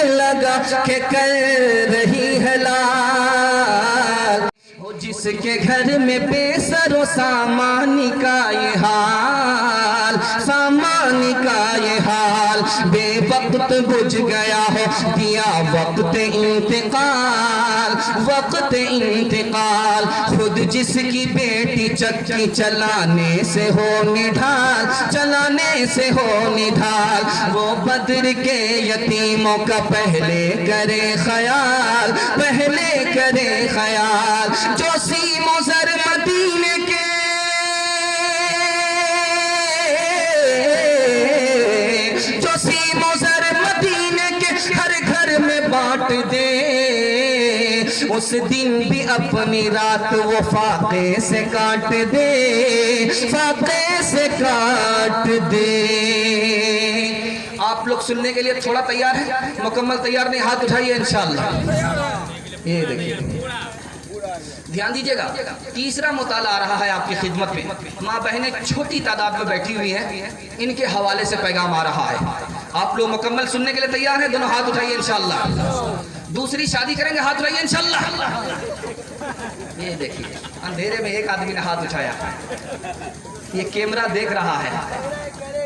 لگا کہ کر رہی ہے لال، جس کے گھر میں بے سر و سامان کا یہ حال، سامان کا یہ حال، بے وقت بجھ گیا ہو دیا وقت انتقال، وقت انتقال، خود جس کی بیٹی چکی چلانے سے ہو نڈھال، چلانے سے ہو نڈھال، وہ بدر کے یتیموں کا پہلے کرے خیال، پہلے کرے خیال، جو سیم و زر مدینے کے، جو سیم و زر مدینے کے ہر گھر میں بانٹ دے، اس دن بھی اپنی رات وہ فاقے سے کاٹ دے، فاقے سے کاٹ دے۔ آپ لوگ سننے کے لیے تھوڑا تیار ہیں؟ مکمل تیار نہیں؟ ہاتھ اٹھائیے انشاءاللہ۔ یہ دیکھیے، دھیان دیجئے گا، تیسرا مطالعہ آ رہا ہے آپ کی خدمت میں۔ ماں بہنیں چھوٹی تعداد میں بیٹھی ہوئی ہیں، ان کے حوالے سے پیغام آ رہا ہے۔ آپ لوگ مکمل سننے کے لیے تیار ہیں؟ دونوں ہاتھ اٹھائیے انشاءاللہ۔ دوسری شادی کریں گے؟ ہاتھ اٹھائیے انشاءاللہ۔ یہ دیکھیے، اندھیرے میں ایک آدمی نے ہاتھ اٹھایا، یہ کیمرہ دیکھ رہا ہے،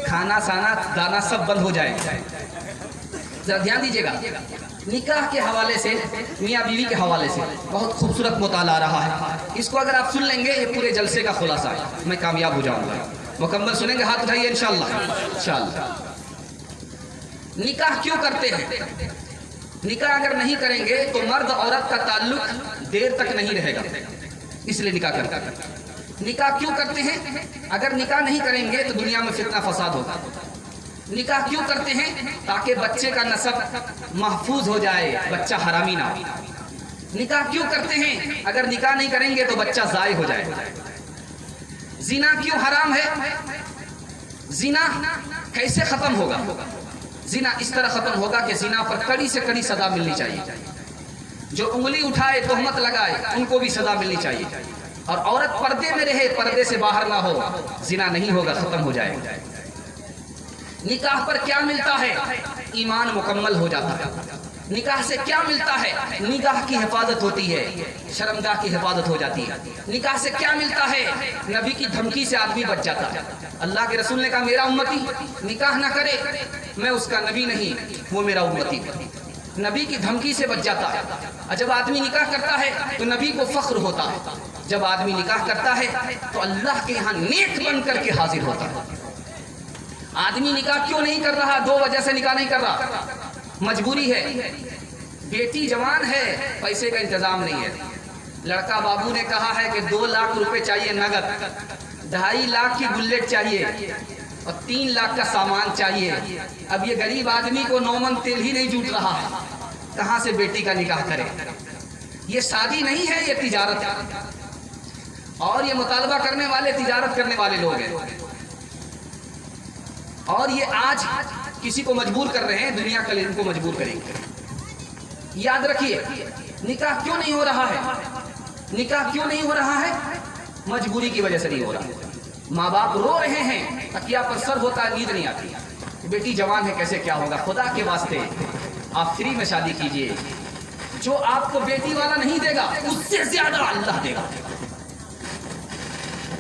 کھانا سانا دانا سب بند ہو جائے۔ ذرا دھیان دیجئے گا، نکاح کے حوالے سے، میاں بیوی کے حوالے سے بہت خوبصورت مطالعہ آ رہا ہے۔ اس کو اگر آپ سن لیں گے یہ پورے جلسے کا خلاصہ ہے، میں کامیاب ہو جاؤں گا۔ مکمل سنیں گے؟ ہاتھ اٹھائیے انشاءاللہ۔ انشاءاللہ۔ نکاح کیوں کرتے ہیں؟ نکاح اگر نہیں کریں گے تو مرد عورت کا تعلق دیر تک نہیں رہے گا، اس لیے نکاح کرتے ہیں۔ نکاح کیوں کرتے ہیں؟ اگر نکاح نہیں کریں گے تو دنیا میں فتنہ فساد ہوگا۔ نکاح کیوں کرتے ہیں؟ تاکہ بچے کا نسب محفوظ ہو جائے، بچہ حرامی نہ ہو۔ نکاح کیوں کرتے ہیں؟ اگر نکاح نہیں کریں گے تو بچہ ضائع ہو جائے۔ زنا کیوں حرام ہے؟ زنا کیسے ختم ہوگا؟ زنا اس طرح ختم ہوگا کہ زنا پر کڑی سے کڑی سزا ملنی چاہیے، جو انگلی اٹھائے تہمت لگائے ان کو بھی سزا ملنی چاہیے، اور عورت پردے میں رہے، پردے سے باہر نہ ہو، زنا نہیں ہوگا، ختم ہو جائے گا۔ نکاح پر کیا ملتا ہے؟ ایمان مکمل ہو جاتا ہے۔ نکاح سے کیا ملتا ہے؟ نگاہ کی حفاظت ہوتی ہے، شرمگاہ کی حفاظت ہو جاتی ہے۔ نکاح سے کیا ملتا ہے؟ نبی کی دھمکی سے آدمی بچ جاتا ہے۔ اللہ کے رسول نے کہا میرا امتی نکاح نہ کرے، میں اس کا نبی نہیں، وہ میرا امتی ہے۔ نبی کی دھمکی سے بچ جاتا ہے۔ اور جب آدمی نکاح کرتا ہے تو نبی کو فخر ہوتا ہے، جب آدمی نکاح کرتا ہے تو اللہ کے یہاں نیک بن کر کے حاضر ہوتا ہے۔ آدمی نکاح کیوں نہیں کر رہا؟ دو وجہ سے نکاح نہیں کر رہا۔ مجبوری ہے، بیٹی جوان ہے، پیسے کا انتظام نہیں ہے۔ لڑکا بابو نے کہا ہے کہ 2 لاکھ روپے چاہیے نگد، 2.5 لاکھ کی بلیٹ چاہیے اور 3 لاکھ کا سامان چاہیے۔ اب یہ غریب آدمی کو 9 من تیل ہی نہیں جوٹ رہا ہے، کہاں سے بیٹی کا نکاح کرے؟ یہ شادی نہیں ہے، یہ تجارت ہے، اور یہ مطالبہ کرنے والے تجارت کرنے والے لوگ ہیں، اور یہ آج کسی کو مجبور کر رہے ہیں، دنیا کل ان کو مجبور کریں گے۔ یاد رکھیے، نکاح کیوں نہیں ہو رہا ہے؟ نکاح کیوں نہیں ہو رہا ہے؟ مجبوری کی وجہ سے نہیں ہو رہا۔ ماں باپ رو رہے ہیں، تکیہ پر سر ہوتا ہے، نیند نہیں آتی، بیٹی جوان ہے کیسے کیا ہوگا؟ خدا کے واسطے آپ فری میں شادی کیجئے، جو آپ کو بیٹی والا نہیں دے گا اس سے زیادہ اللہ دے گا۔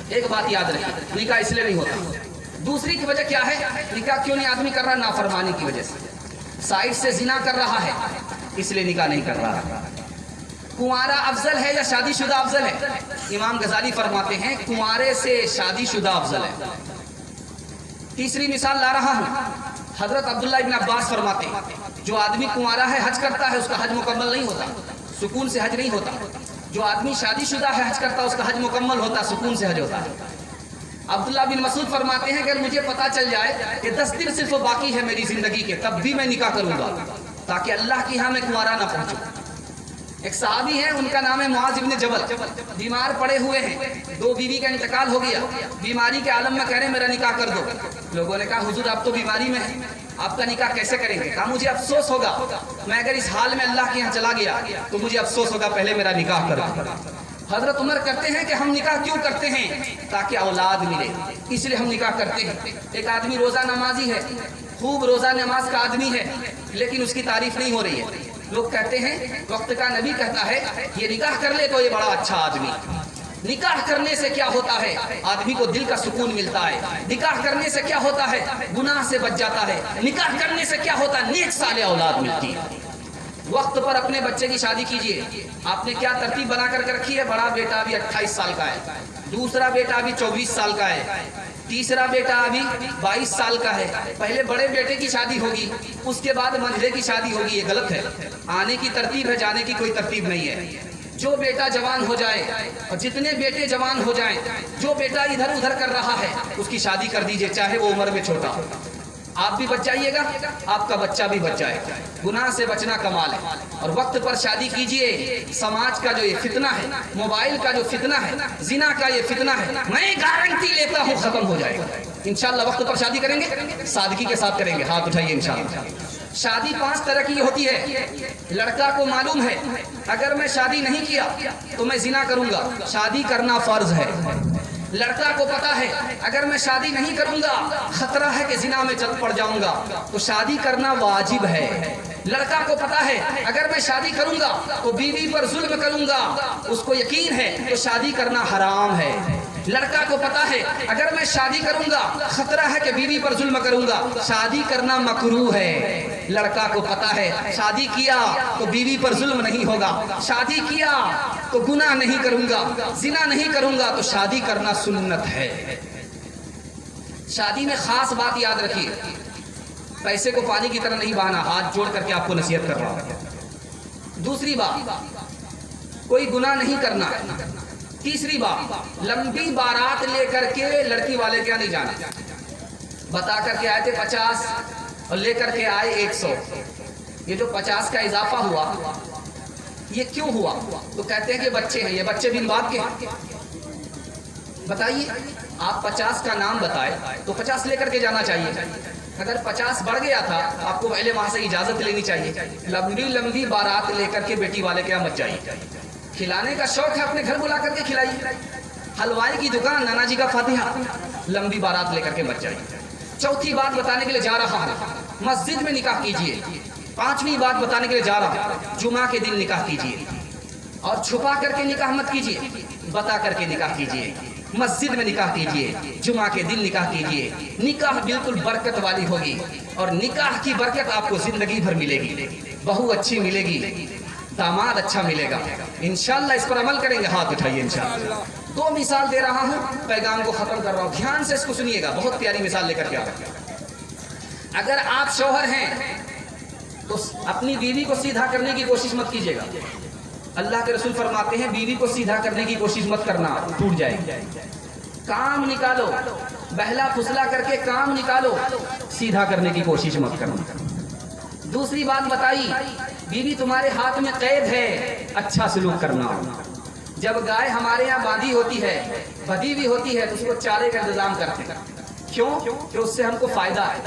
ایک بات یاد رکھیے، نکاح اس لیے نہیں ہوتا۔ دوسری کی وجہ کیا ہے؟ نکاح کیوں نہیں آدمی کر رہا؟ نافرمانی کی وجہ سے، سائڈ سے زنا کر رہا ہے، اس لیے نکاح نہیں کر رہا۔ کنوارا افضل ہے یا شادی شدہ افضل ہے؟ امام غزالی فرماتے ہیں کنوارے سے شادی شدہ افضل ہے۔ تیسری مثال لا رہا ہوں، حضرت عبداللہ ابن عباس فرماتے ہیں جو آدمی کنوارا ہے حج کرتا ہے اس کا حج مکمل نہیں ہوتا، سکون سے حج نہیں ہوتا۔ جو آدمی شادی شدہ ہے حج کرتا ہے اس کا حج مکمل ہوتا، سکون سے حج ہوتا ہے۔ عبداللہ بن مسعود فرماتے ہیں اگر مجھے پتا چل جائے کہ 10 دن صرف باقی ہے میری زندگی کے، تب بھی میں نکاح کروں گا تاکہ اللہ کی ہاں میں کنوارا نہ پہنچوں۔ ایک صحابی ہیں، ان کا نام ہے معاذ بن جبل، بیمار پڑے ہوئے ہیں، 2 بیوی کا انتقال ہو گیا، بیماری کے عالم میں کہہ رہے ہیں میرا نکاح کر دو۔ لوگوں نے کہا حضور آپ تو بیماری میں ہیں، آپ کا نکاح کیسے کریں گے؟ کہا مجھے افسوس ہوگا، میں اگر اس حال میں اللہ کے یہاں چلا گیا تو مجھے افسوس ہوگا، پہلے میرا نکاح کر دو۔ حضرت عمر کرتے ہیں کہ ہم نکاح کیوں کرتے ہیں؟ تاکہ اولاد ملے، اس لیے ہم نکاح کرتے ہیں۔ ایک آدمی روزہ نمازی ہے، خوب روزہ نماز کا آدمی ہے، لیکن اس کی تعریف نہیں ہو رہی ہے. لوگ کہتے ہیں وقت کا نبی کہتا ہے یہ نکاح کر لے تو یہ بڑا اچھا آدمی. نکاح کرنے سے کیا ہوتا ہے؟ آدمی کو دل کا سکون ملتا ہے. نکاح کرنے سے کیا ہوتا ہے؟ گناہ سے بچ جاتا ہے. نکاح کرنے سے کیا ہوتا ہے؟ نیک صالح اولاد ملتی ہے. وقت پر اپنے بچے کی شادی کیجئے. آپ نے کیا ترتیب بنا کر رکھی ہے؟ بڑا بیٹا ابھی 28 سال کا ہے, دوسرا بیٹا ابھی 24 سال کا ہے, تیسرا بیٹا ابھی 22 سال کا ہے. پہلے بڑے بیٹے کی شادی ہوگی, اس کے بعد منجھے کی شادی ہوگی. یہ غلط ہے. آنے کی ترتیب ہے, جانے کی کوئی ترتیب نہیں ہے. جو بیٹا جوان ہو جائے اور جتنے بیٹے جوان ہو جائیں, جو بیٹا ادھر ادھر کر رہا ہے اس کی شادی کر دیجئے, چاہے وہ عمر میں چھوٹا ہو. آپ بھی بچ جائیے گا, آپ کا بچہ بھی بچ جائے گا. گناہ سے بچنا کمال ہے. اور وقت پر شادی کیجئے. سماج کا جو یہ فتنہ ہے, موبائل کا جو فتنہ ہے, زنا کا یہ فتنہ ہے, میں گارنٹی لیتا ہوں ختم ہو جائے گا انشاءاللہ. وقت پر شادی کریں گے, سادگی کے ساتھ کریں گے. ہاتھ اٹھائیے انشاءاللہ. شادی 5 طرح کی ہوتی ہے. لڑکا کو معلوم ہے اگر میں شادی نہیں کیا تو میں زنا کروں گا, شادی کرنا فرض ہے. لڑکا کو پتا ہے اگر میں شادی نہیں کروں گا خطرہ ہے کہ زنا میں چل پڑ جاؤں گا, تو شادی کرنا واجب ہے. لڑکا کو پتا ہے اگر میں شادی کروں گا تو بیوی پر ظلم کروں گا, اس کو یقین ہے تو شادی کرنا حرام ہے. لڑکا کو پتا ہے اگر میں شادی کروں گا خطرہ ہے کہ بیوی پر ظلم کروں گا, شادی کرنا مکروہ ہے. لڑکا کو پتا ہے شادی کیا تو بیوی پر ظلم نہیں ہوگا, شادی کیا تو گناہ نہیں کروں گا, زنا نہیں کروں گا, تو شادی کرنا سنت ہے. شادی میں خاص بات یاد رکھیے, پیسے کو پانی کی طرح نہیں بہانا. ہاتھ جوڑ کر کے آپ کو نصیحت کر رہا ہوں. دوسری بات, کوئی گناہ نہیں کرنا. تیسری بات, لمبی بارات لے کر کے لڑکی والے کیا نہیں جانا. بتا کر کے آئے تھے 50 اور لے کر کے آئے 100. یہ جو 50 کا اضافہ ہوا یہ کیوں ہوا؟ تو کہتے ہیں کہ بچے ہیں. یہ بچے دن بعد کے بتائیے. آپ 50 کا نام بتائے تو 50 لے کر کے جانا چاہیے. اگر 50 بڑھ گیا تھا آپ کو پہلے وہاں سے اجازت لینی چاہیے. لمبی لمبی بارات لے کر کے بیٹی والے کیا مت جائیے. کھلانے کا شوق ہے اپنے گھر بلا کر کے کھلائیے. حلوائی کی دکان, نانا جی کا فاتحہ, لمبی بارات لے کر کے مت جائیے. چوتھی بات بتانے کے لیے جا رہا ہوں, مسجد میں نکاح کیجئے. 5ویں بات بتانے کے لیے جا رہا ہوں, جمعہ کے دن نکاح کیجئے. اور چھپا کر کے نکاح مت کیجئے, بتا کر کے نکاح کیجئے. مسجد میں نکاح کیجئے, جمعہ کے دن نکاح کیجئے. نکاح بالکل برکت والی ہوگی, اور نکاح کی برکت آپ کو زندگی بھر ملے گی. بہو اچھی ملے گی, داماد اچھا ملے گا. انشاءاللہ اس پر عمل کریں گے. ہاتھ اٹھائیے انشاءاللہ. 2 مثال دے رہا ہوں, پیغام کو ختم کر رہا ہوں, دھیان سے اس کو سنیے گا. بہت پیاری مثال لے کر کے آ رہا ہوں. اگر آپ شوہر ہیں تو اپنی بیوی کو سیدھا کرنے کی کوشش مت کیجیے گا. اللہ کے رسول فرماتے ہیں بیوی کو سیدھا کرنے کی کوشش مت کرنا, ٹوٹ جائے گی. کام نکالو, بہلا پھسلا کر کے کام نکالو, سیدھا کرنے کی کوشش مت کرنا. دوسری بات بتائی, بیوی تمہارے ہاتھ میں قید ہے, اچھا سلوک کرنا. جب گائے ہمارے یہاں باندھی ہوتی ہے, بدھی بھی ہوتی ہے, تو اس کو چارے کا انتظام کرتے ہیں. کیوں؟ کہ اس سے ہم کو فائدہ ہے.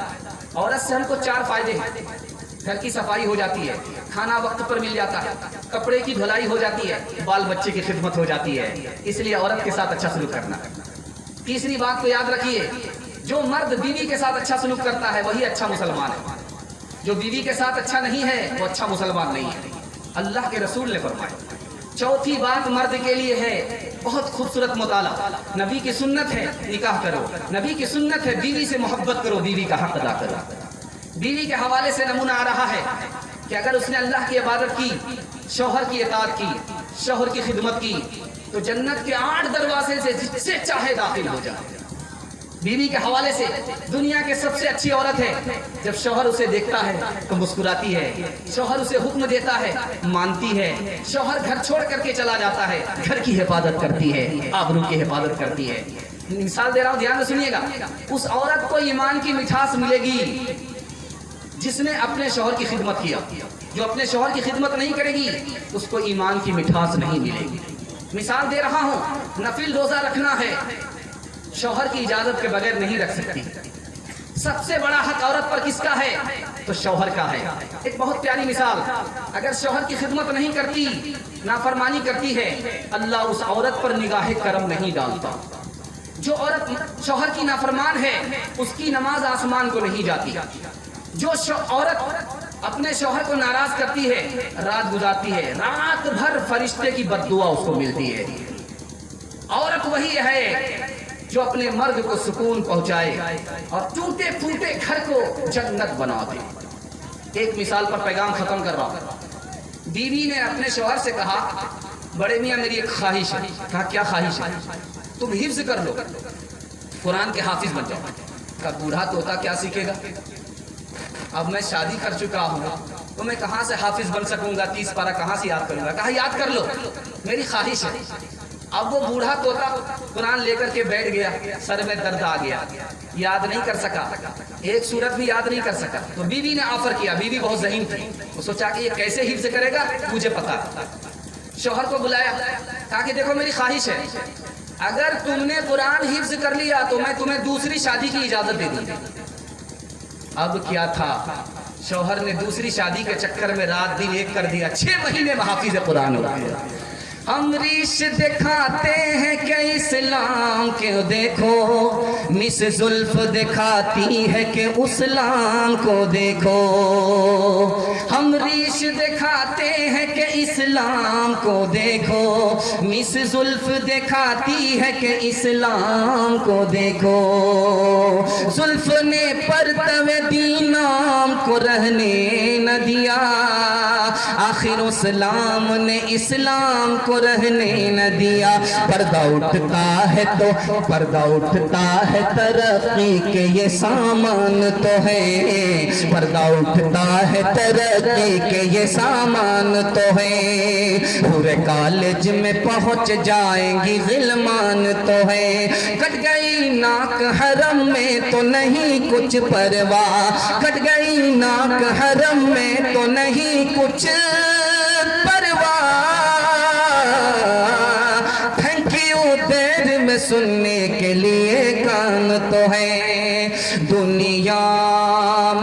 عورت سے ہم کو 4 فائدے ہیں. گھر کی صفائی ہو جاتی ہے, کھانا وقت پر مل جاتا ہے, کپڑے کی دھلائی ہو جاتی ہے, بال بچے کی خدمت ہو جاتی ہے. اس لیے عورت کے ساتھ اچھا سلوک کرنا. تیسری بات کو یاد رکھیے, جو مرد بیوی کے ساتھ اچھا سلوک کرتا ہے وہی اچھا مسلمان ہے. جو بیوی کے ساتھ اچھا نہیں ہے وہ اچھا مسلمان نہیں ہے. اللہ کے رسول نے فرمایا. چوتھی بات مرد کے لیے ہے, بہت خوبصورت مطالعہ. نبی کی سنت ہے نکاح کرو, نبی کی سنت ہے بیوی سے محبت کرو, بیوی کا حق ادا کرو. بیوی کے حوالے سے نمونہ آ رہا ہے کہ اگر اس نے اللہ کی عبادت کی, شوہر کی اطاعت کی, شوہر کی خدمت کی, تو جنت کے 8 دروازے سے جس سے چاہے داخل ہو جائے. بیوی کے حوالے سے دنیا کے سب سے اچھی عورت ہے. جب شوہر اسے دیکھتا ہے تو مسکراتی ہے, شوہر اسے حکم دیتا ہے مانتی ہے, شوہر گھر چھوڑ کر کے چلا جاتا ہے, گھر کی حفاظت کرتی ہے, آبرو کی حفاظت کرتی ہے. مثال دے رہا ہوں, دھیان سے سنیے گا. اس عورت کو ایمان کی مٹھاس ملے گی جس نے اپنے شوہر کی خدمت کیا. جو اپنے شوہر کی خدمت نہیں کرے گی اس کو ایمان کی مٹھاس نہیں ملے گی. مثال دے رہا ہوں, نفل روزہ رکھنا ہے, شوہر کی اجازت کے بغیر نہیں رکھ سکتی. سب سے بڑا حق عورت پر کس کا ہے؟ تو شوہر کا ہے. ایک بہت پیاری مثال, اگر شوہر کی خدمت نہیں کرتی, نافرمانی کرتی ہے, اللہ اس عورت پر نگاہ کرم نہیں ڈالتا. جو عورت شوہر کی نافرمان ہے اس کی نماز آسمان کو نہیں جاتی. جو عورت اپنے شوہر کو ناراض کرتی ہے، رات گزارتی ہے، رات بھر فرشتے کی بددعا اس کو ملتی ہے۔ عورت وہی ہے جو اپنے مرد کو سکون پہنچائے اور ٹوٹے پھوٹے گھر کو جنت بنا دے۔ ایک مثال پر پیغام ختم کر رہا ہوں۔ بیوی نے اپنے شوہر سے کہا بڑے میاں میری ایک خواہش ہے۔ کہا کیا خواہش ہے؟ تم حفظ کر لو، قرآن کے حافظ بن جاؤ۔ کہا بوڑھا طوطا کیا سیکھے گا؟ اب میں شادی کر چکا ہوں تو میں کہاں سے حافظ بن سکوں گا؟ 30 پارہ کہاں سے یاد کروں گا؟ کہا یاد کر لو، میری خواہش ہے۔ اب وہ بوڑھا طوطا قرآن لے کر کے بیٹھ گیا، سر میں درد آ گیا، یاد نہیں کر سکا، ایک سورت بھی یاد نہیں کر سکا۔ تو بیوی نے آفر کیا، بیوی بہت ذہین تھی، وہ سوچا کہ یہ کیسے حفظ کرے گا، مجھے پتا۔ شوہر کو بلایا، کہا کہ دیکھو میری خواہش ہے، اگر تم نے قرآن حفظ کر لیا تو میں تمہیں دوسری شادی کی اجازت دے دوں گی۔ اب کیا تھا، شوہر نے دوسری شادی کے چکر میں رات دن ایک کر دیا، 6 مہینے میں حافظ قرآن ہو گیا۔ ہم ریش دکھاتے ہیں کہ اسلام کے دیکھو، مس زلف دکھاتی ہے کہ اسلام کو دیکھو۔ ہم ریش دکھاتے ہیں کہ اسلام کو دیکھو، مس زلف دکھاتی ہے کہ اسلام کو دیکھو۔ زلف نے پرتو دین نام کو رہنے نہ دیا، آخر اسلام نے اسلام کو رہنے نہ دیا۔ پردہ اٹھتا ہے تو پردہ اٹھتا ہے ترقی کے یہ سامان تو ہے، پردہ اٹھتا ہے ترقی کے یہ سامان تو ہے۔ پورے کالج میں پہنچ جائیں گی غلمان تو ہے، کٹ گئی ناک حرم میں تو نہیں کچھ پرواہ، کٹ گئی ناک حرم میں تو نہیں کچھ پرواہ۔ تھینک یو دیر میں سننے کے لیے کان تو ہے۔ دنیا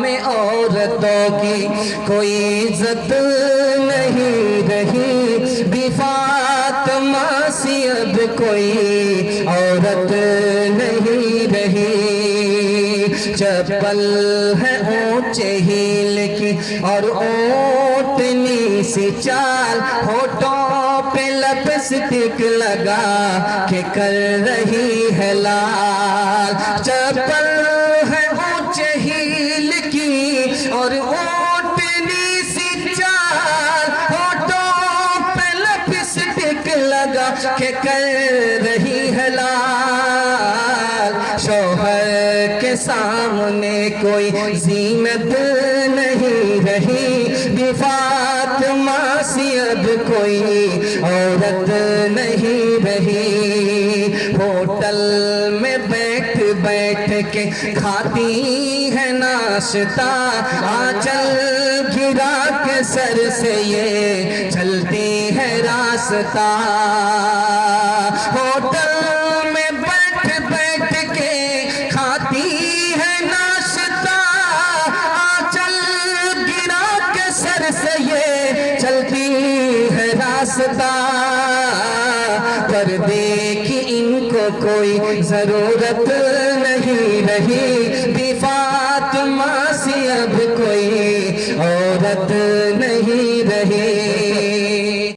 میں عورتوں کی کوئی عزت نہیں رہی، بی فاطمہ سی اب کوئی عورت نہیں رہی۔ چپل ہے اونچے ہیل کی اور اونٹنی سی چال، ہونٹوں پہ لپسٹک لگا کے کر رہی ہے لال۔ چپل ہے اونچے ہیل کی اور اونٹنی سی چال، ہونٹوں پہ لپسٹک لگا کے کر رہی ہے لال۔ شوہر کے سامنے کوئی زینت نہیں رہی، بی فاطمہ سی اب کوئی عورت نہیں رہی۔ ہوٹل میں بیٹھ بیٹھ کے کھاتی ہے ناشتہ، آنچل گرا کے سر سے یہ چلتی ہے راستہ۔ ہوٹل میں بیٹھ بیٹھ کے کھاتی ہے ناشتہ، آنچل گرا کے سر سے یہ چلتی ہے راستہ۔ پردے کی ان کو کوئی ضرورت